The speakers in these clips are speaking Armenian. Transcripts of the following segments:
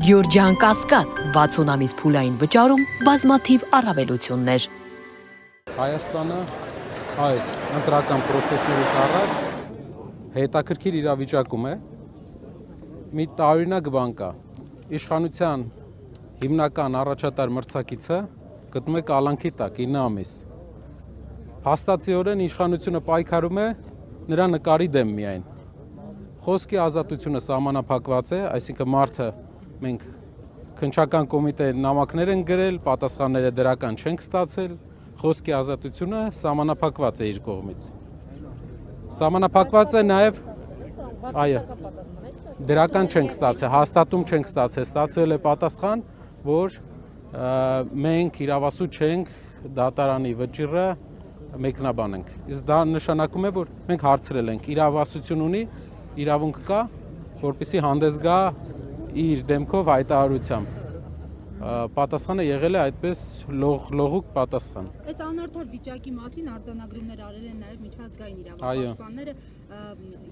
Գյորջյան Կասկադ 60 ամիս փուլային վճարում բազմաթիվ առավելություններ։ Հայաստանը այս ընտրական պրոցեսներից առաջ հետաքրքիր իրավիճակում է։ Մի տարօրինակ բան կա։ Իշխանության հիմնական առաջատար մրցակիցը գտնում է կալանքի տակ 9 ամիս։ Հաստատիորեն իշխանությունը պայքարում է նրա նկարի դեմ միայն։ Խոսքի ազատությունը սահմանափակված է, այսինքն մարդը մենք քննչական կոմիտե նամակներ են գրել, պատասխանները դրական չենք ստացել, խոսքի ազատությունը սահմանափակված է իր կողմից։ Սահմանափակված է նաև, այո, դրական չենք ստացել, հաստատում չենք ստացել, ստացել է պատասխան, որ մենք իրավասու չենք դատարանի վճիռը մեկնաբանենք։ Իսկ դա նշանակում է, որ մենք հարցրել ենք, իրավասություն ունի, իրավունք կա, որպեսզի հանդես գա իր դեմքով հայտարարությամբ։ Պատասխանը եղել է այդպես լողուկ պատասխան։ Այս անարդար վիճակի մասին արձանագրումներ արել են նաև միջազգային իրավապաշտպանները,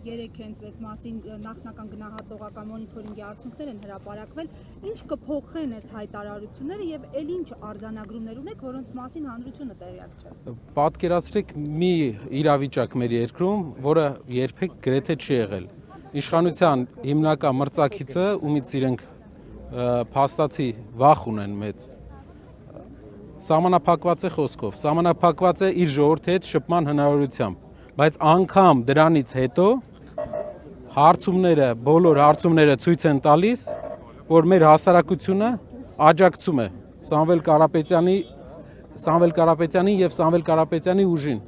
երեք հենց այդ մասին նախնական գնահատողական մոնիթորինգի արդյունքներ են հրապարակվել։ Ինչ կփոխեն այս հայտարարությունները եւ ել ինչ արձանագրումներ ունեք, որոնց մասին հանրությունը տեղյակ չէ։ Պատկերացրեք մի իրավիճակ մեր երկրում, որը երբեք գրեթե չի եղել։ Իշխանության հիմնական մրցակիցը, ումից իրենք փաստացի վախ ունեն մեծ, սահմանափակված է խոսքով, սահմանափակված է իր ժողովրդի հետ շփման հնարավորությամբ, բայց անգամ դրանից հետո բոլոր հարցումները ցույց են տալիս, որ մեր հասարակությունը աջակցում է Սամվել Կարապետյանին եւ Սամվել Կարապետյանի ուժին,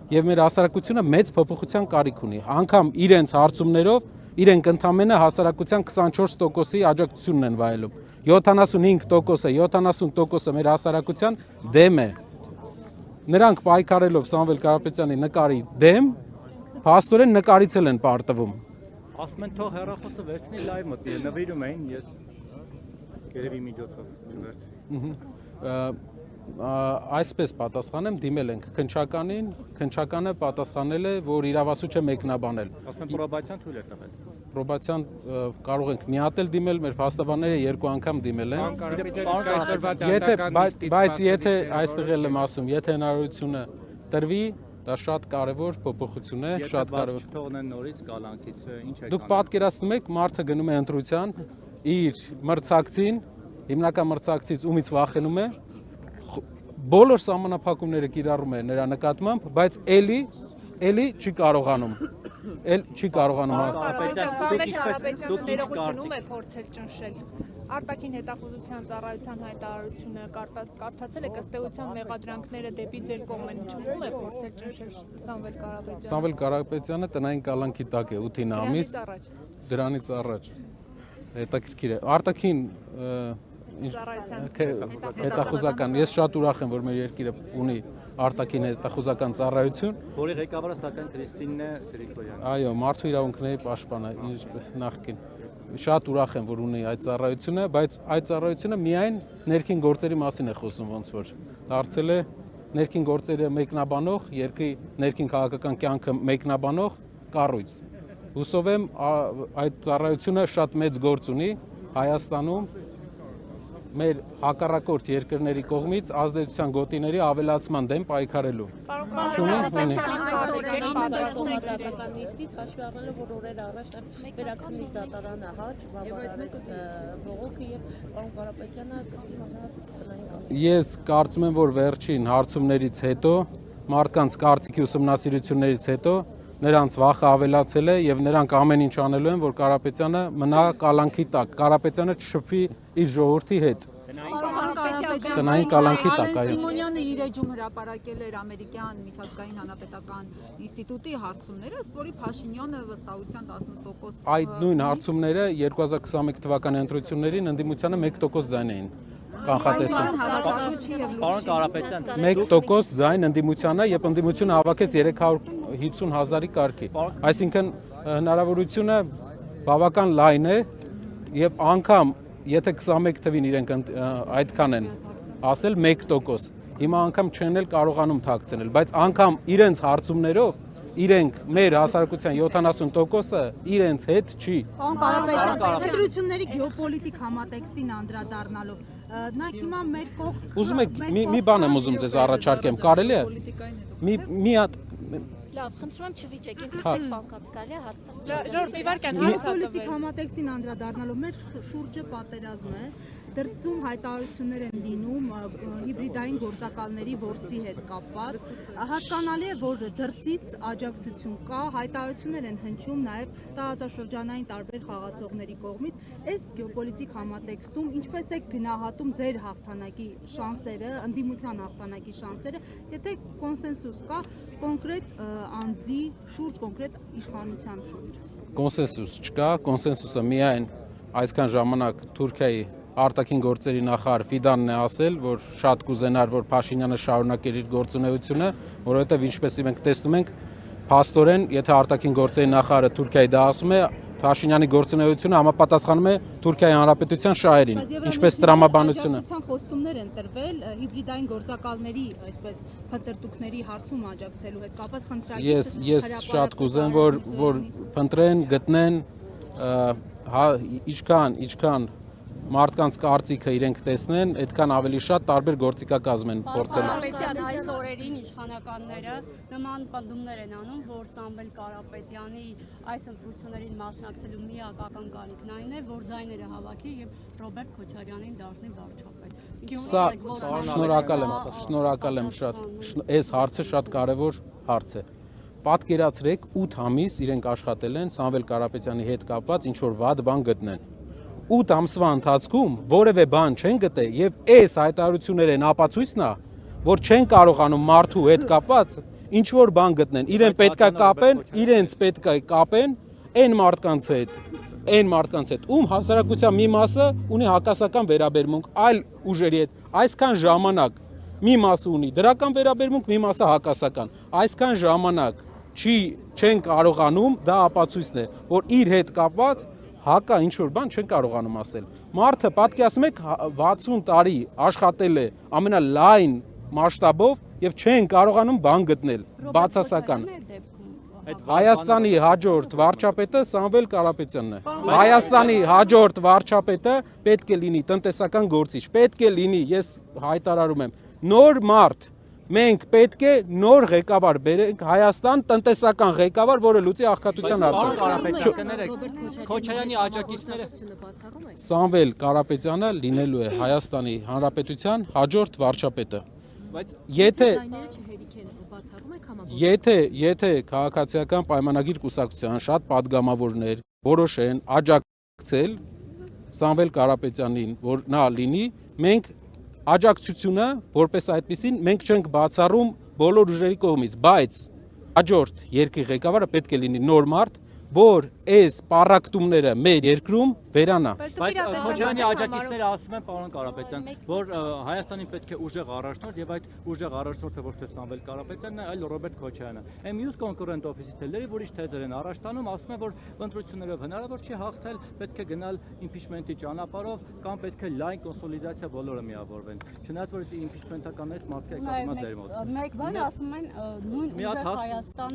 եւ մեր հասարակությունը մեծ փոփոխության կարիք ունի, անգամ իրենց հարցումներով իրենք ընդամենը հասարակության 24%-ի աջակցությունն են վայելում, 75%-ը, 70%-ը մեր հասարակության դեմ է։ Նրանք պայքարելով Սամվել Կարապետյանի նկարի դեմ, փաստորեն նկարից են պարտվում։ Ասում են թող հեռախոսը վերցնի լայվ մտնի, նվիրում էին, ես երևի միջոցով չվերցրի։ Այսպես պատասխանեմ, դիմել ենք քննչականին, քննչականը պատասխանել է, որ իրավասու չէ մեկնաբանել։ Ասում են պրոբացիան թույլ է տվել։ Պրոբացիան կարող ենք մի հատ էլ դիմել, մեր փաստաբանները 2 անգամ դիմել են։ Բայց եթե այստեղ եմ ասում, եթե հնարավորությունը տրվի, դա շատ կարևոր փոփոխություն է, շատ կարևոր։ Թողնեն նորից կալանքից, ինչ է։ Դուք պատկերացնում եք, մարդը գնում է ընտրության, իր մրցակցին, հիմնական մրցակցից ումից վախենում է, բոլոր սահմանափակումները կիրառում է նրա նկատմամբ, բայց էլի չի կարողանում։ Դուք ինչ փորձել ճնշել։ Արտաքին հետախուզության ծառայության հայտարարությունը կարդացել եք, ըստ էության մեղադրանքները դեպի ձեր կողմ են, չվում է փորձել ճնշել Սամվել Կարապետյանը։ Սամվել Կարապետյանը տնային կալանքի տակ է 8 ամիս, դրանից առաջ։ Հետաքրքիր է։ Արտաքին հետախուզական, ես շատ ուրախ եմ, որ մեր երկիրը ունի արտաքին հետախուզական ծառայություն, որի ղեկավարը սակայն Քրիստինն է Գրիգորյանը։ Այո, մարդու իրավունքների պաշտպանը, նախկին։ Շատ ուրախ եմ, որ ունի այդ ծառայությունը, բայց այդ ծառայությունը միայն ներքին գործերի մասին է խոսում, ոնց որ դարձել է ներքին գործերը մեկնաբանող, երկրի ներքին քաղաքական կյանքը մեկնաբանող կառույց։ Հուսով եմ այդ ծառայությունը շատ մեծ գործ ունի Հայաստանում մեր հակառակորդ երկրների կողմից ազդեցության գոտիների ավելացման դեմ պայքարելու։ Հաշվի առնելով, որ օրեր առաջ վերաքննիչ դատարանը բավարարեց բողոքը եւ պարոն Կարապետյանը կրկնած Ես կարծում եմ, որ վերջին հարցումներից հետո, մարդկանց կարծիքի ուսումնասիրություններից հետո նրանց վախը ավելացել է եւ նրանք ամեն ինչ անելու են, որ Կարապետյանը մնա կալանքի տակ, Կարապետյանը չշփվի իր ժողովրդի հետ։ Տնային կալանքի տակ, այո։ Սիմոնյանը իր էջում հրապարակել էր ամերիկյան միջազգային հանրապետական ինստիտուտի հարցումները, ըստ որի Փաշինյանը վստահության 18%։ Այդ նույն հարցումները 2021 թվականի ընտրություններին ընդդիմությանը 1% ձայն էին կանխատեսում։ Պարոն Կարապետյան, 1% ձայն ընդդիմությանը, եւ ընդդիմությունը հավաքեց 350,000-ի կարգի։ Այսինքն հնարավորությունը բավական լայն է եւ անգամ եթե 21 թվին իրենք այդքան են ասել 1%, հիմա անգամ չեն էլ կարողանում թաքցնել, բայց անգամ իրենց հարցումներով իրենք մեր հասարակության 70%-ը իրենց հետ չի։ Ընտրությունների գեոպոլիտիկ համատեքստին անդրադառնալով նախ հիմա մեր կողք Ուզում եք մի բան եմ ուզում ձեզ առաջարկեմ, կարելի է մի հատ Լավ, խնդրում եմ չվիճեք, ինձ լսեք բանկապ կարելի է հարցնել։ Ժորժ մի վարքան Գեոպոլիտիկ համատեքստին անդրադառնալով մեր շուրջը պատերազմ է, դրսում հայտարարություններ են լինում հիբրիդային գործակալների որսի հետ կապված։ Հասկանալի է, որ դրսից աջակցություն կա, հայտարարություններ են հնչում նաև տարածաշրջանային տարբեր խաղացողների կողմից։ Այս գեոպոլիտիկ համատեքստում ինչպես է գնահատում ձեր հաղթանակի շանսերը, ընդդիմության հաղթանակի շանսերը, եթե կոնսենսուս կա կոնկրետ անձի շուրջ, կոնկրետ իշխանության շուրջ։ Կոնսենսուս չկա, կոնսենսուսը միայն այսքան ժամանակ Թուրքիայի արտաքին գործերի նախարար Ֆիդանն է ասել, որ շատ կուզենար, որ Փաշինյանը շարունակեր իր գործունեությունը, որովհետև ինչպես մենք տեսնում ենք, փաստորեն, եթե արտաքին գործերի նախարարը Թուրքիայի դա ասում է, Փաշինյանի գործունեությունը համապատասխանում է Թուրքիայի Հանրապետության շահերին, ինչպես տրամաբանությունը։ Խոստումներ են տրվել հիբրիդային գործակալների, այսպես փնտրտուքների հարցում աջակցելու հետ կապված խնդրակից։ Ես շատ կուզեմ, որ փնտրեն, գտնեն, ինչքան մարդկանց կարծիքը իրենք տեսնեն, այդքան ավելի շատ տարբեր գործիքակազմ են փորձել։ Կարապետյան այս օրերին իշխանականները նման պնդումներ են անում, որ Սամվել Կարապետյանի այս ընտրություններին մասնակցելու միակ ակնկալիքն այն է, որ ձայները հավաքի եւ Ռոբերտ Քոչարյանին դարձնի վարչապետ։ Սա շնորհակալ եմ շատ։ Այս հարցը շատ կարևոր հարց է։ Պատկերացրեք 8 ամիս իրենք աշխատել են Սամվել Կարապետյանի հետ կապված ինչ որ վատ բան գտնեն։ 8 ամսվա ընթացքում որևէ բան չեն գտել եւ այս հայտարարությունները են ապացույցն է, որ չեն կարողանում մարդու հետ կապված ինչ որ բան գտնեն։ Իրեն պետքա կապեն, իրենց պետքա կապեն այն մարդկանց հետ, ում հասարակության մի մասը ունի հակասական վերաբերմունք այլ ուժերի հետ։ Այսքան ժամանակ մի մասը ունի դրական վերաբերմունք, մի մասը հակասական։ Այսքան ժամանակ չեն կարողանում, դա ապացույցն է, որ իր հետ կապված հակա ինչ-որ բան չեն կարողանում ասել։ Մարդը պատկերացնում եք 60 տարի աշխատել է ամենալայն մասշտաբով եւ չեն կարողանում բան գտնել, բացասական։ Հայաստանի հաջորդ վարչապետը Սամվել Կարապետյանն է։ Հայաստանի հաջորդ վարչապետը պետք է լինի տնտեսական գործիչ, պետք է լինի, ես հայտարարում եմ, նոր մարդ։ Մենք պետք է նոր ղեկավար բերենք Հայաստան, տնտեսական ղեկավար, որը լուծի աղքատության հարցը։ Քոչարյանի աջակիցները Սամվել Կարապետյանը լինելու է Հայաստանի Հանրապետության հաջորդ վարչապետը։ Եթե քաղաքացիական պայմանագիր կուսակցության շատ падգամավորներ որոշեն աջակցել Սամվել Կարապետյանին, որ նա լինի, մենք աջակցությունը որպես այդպեսին մենք չենք բացառում բոլոր ուժերի կողմից, բայց հաջորդ երկրի ղեկավարը պետք է լինի նոր մարդ, որ այս պառակտումները մեր երկրում վերանա։ Բայց Քոչարյանի աջակիցները ասում են, պարոն Կարապետյան, որ Հայաստանին պետք է ուժեղ առաջնորդ եւ այդ ուժեղ առաջնորդը ոչ թե Սամվել Կարապետյանն է, այլ Ռոբերտ Քոչարյանը։ Այն մյուս կոնկուրենտ օֆիցիալների, որ ինչ թեզեր են առաջ տանում, ասում են, որ ընտրություններով հնարավոր չի հաղթել, պետք է գնալ իմպիչմենտի ճանապարհով կամ պետք է լայն կոնսոլիդացիա բոլորը միավորվեն։ Չնայած որ իմպիչմենտականից մարդիկ կազմած դեր մոտ։ Մեկ բան ասում են նույն ուժեղ Հայաստան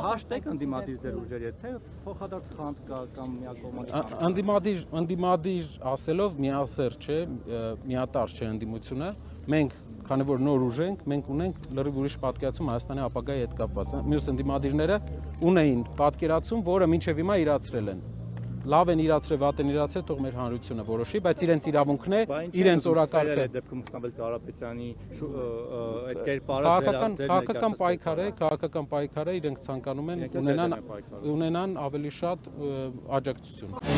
հաշտեք ընդդիմադիր դեր ուժերի հետ, թե փոխադարձ խանդ կա կամ միակողմանի ընդդիմադիր ասելով միասեր չէ, միատար չէ ընդդիմությունը։ Մենք, քանի որ նոր ուժ ենք, մենք ունենք լրիվ ուրիշ պատկերացում Հայաստանի ապագայի հետ կապված։ Մյուս ընդդիմադիրները ունեին պատկերացում, որը մինչև հիմա իրացրել են։ Լավ են իրացրել, վատ են իրացրել, թող մեր հանրությունը որոշի, բայց իրենց իրավունքն է, իրենց օրակարգը։ Դեպքում Սամվել Կարապետյանի այդ կերպարը քաղաքական պայքար է, իրենք ցանկանում են ունենան ավելի շատ աջակցություն։